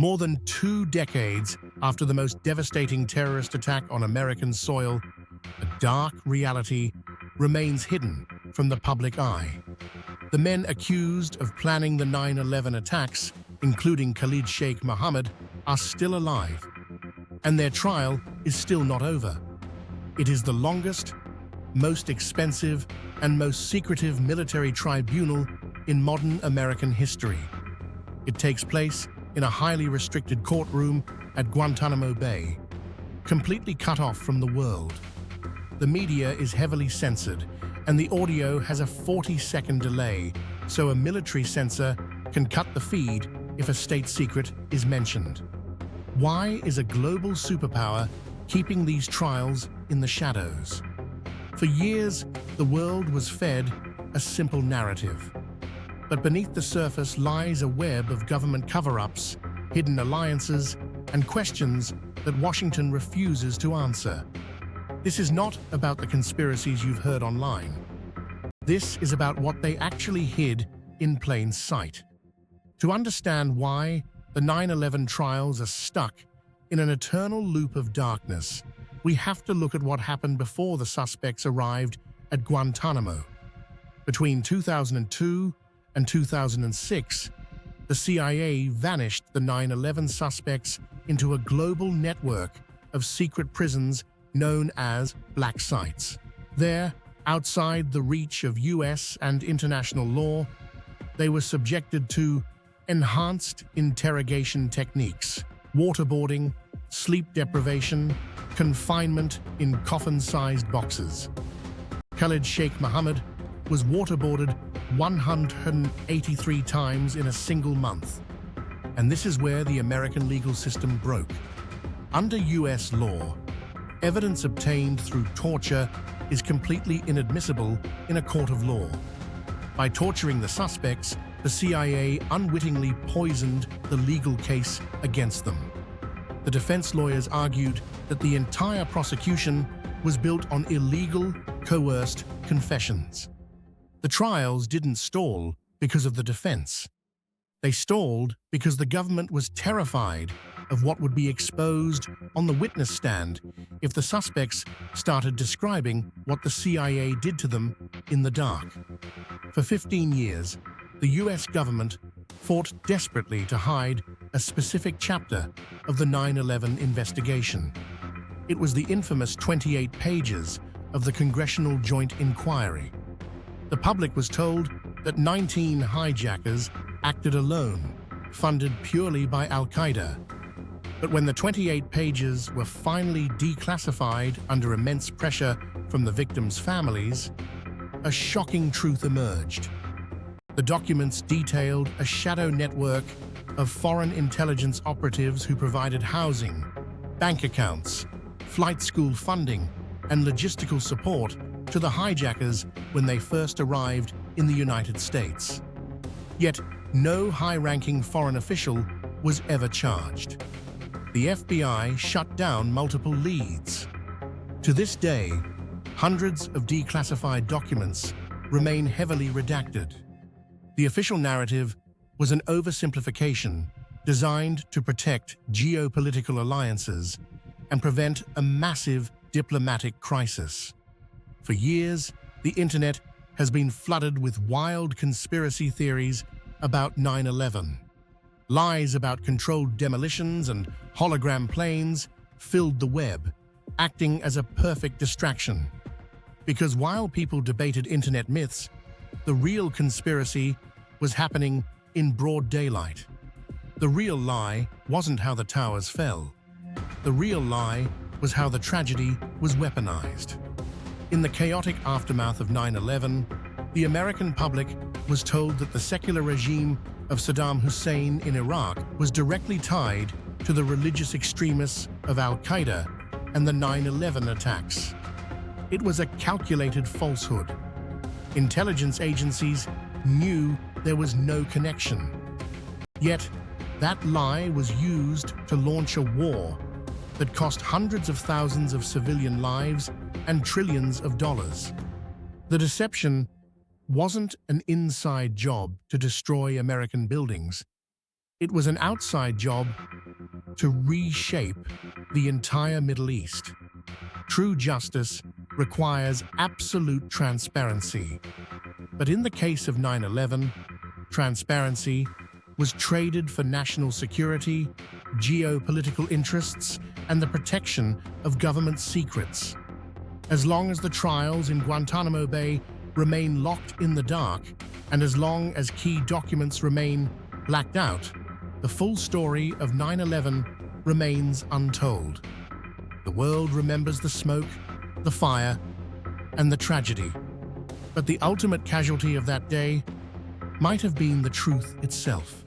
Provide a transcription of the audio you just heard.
More than 2 decades after the most devastating terrorist attack on American soil, a dark reality remains hidden from the public eye. The men accused of planning the 9/11 attacks, including Khalid Sheikh Mohammed, are still alive, and their trial is still not over. It is the longest, most expensive, and most secretive military tribunal in modern American history. It takes place in a highly restricted courtroom at Guantanamo Bay, completely cut off from the world. The media is heavily censored, and the audio has a 40-second delay, so a military censor can cut the feed if a state secret is mentioned. Why is a global superpower keeping these trials in the shadows? For years, the world was fed a simple narrative. But beneath the surface lies a web of government cover-ups, hidden alliances, and questions that Washington refuses to answer. This is not about the conspiracies you've heard online. This is about what they actually hid in plain sight. To understand why the 9/11 trials are stuck in an eternal loop of darkness, we have to look at what happened before the suspects arrived at Guantanamo. Between 2002 and 2006, the CIA vanished the 9/11 suspects into a global network of secret prisons known as black sites. There, outside the reach of US and international law, they were subjected to enhanced interrogation techniques, waterboarding, sleep deprivation, confinement in coffin-sized boxes. Khalid Sheikh Mohammed was waterboarded 183 times in a single month. And this is where the American legal system broke. Under US law, evidence obtained through torture is completely inadmissible in a court of law. By torturing the suspects, the CIA unwittingly poisoned the legal case against them. The defense lawyers argued that the entire prosecution was built on illegal, coerced confessions. The trials didn't stall because of the defense. They stalled because the government was terrified of what would be exposed on the witness stand if the suspects started describing what the CIA did to them in the dark. For 15 years, the US government fought desperately to hide a specific chapter of the 9/11 investigation. It was the infamous 28 pages of the Congressional Joint Inquiry. The public was told that 19 hijackers acted alone, funded purely by Al-Qaeda. But when the 28 pages were finally declassified under immense pressure from the victims' families, a shocking truth emerged. The documents detailed a shadow network of foreign intelligence operatives who provided housing, bank accounts, flight school funding, and logistical support to the hijackers when they first arrived in the United States. Yet, no high-ranking foreign official was ever charged. The FBI shut down multiple leads. To this day, hundreds of declassified documents remain heavily redacted. The official narrative was an oversimplification designed to protect geopolitical alliances and prevent a massive diplomatic crisis. For years, the internet has been flooded with wild conspiracy theories about 9/11. Lies about controlled demolitions and hologram planes filled the web, acting as a perfect distraction. Because while people debated internet myths, the real conspiracy was happening in broad daylight. The real lie wasn't how the towers fell. The real lie was how the tragedy was weaponized. In the chaotic aftermath of 9/11, the American public was told that the secular regime of Saddam Hussein in Iraq was directly tied to the religious extremists of Al-Qaeda and the 9/11 attacks. It was a calculated falsehood. Intelligence agencies knew there was no connection. Yet, that lie was used to launch a war that cost hundreds of thousands of civilian lives and trillions of dollars. The deception wasn't an inside job to destroy American buildings. It was an outside job to reshape the entire Middle East. True justice requires absolute transparency. But in the case of 9/11, transparency was traded for national security, geopolitical interests, and the protection of government secrets. As long as the trials in Guantanamo Bay remain locked in the dark, and as long as key documents remain blacked out, the full story of 9/11 remains untold. The world remembers the smoke, the fire, and the tragedy. But the ultimate casualty of that day might have been the truth itself.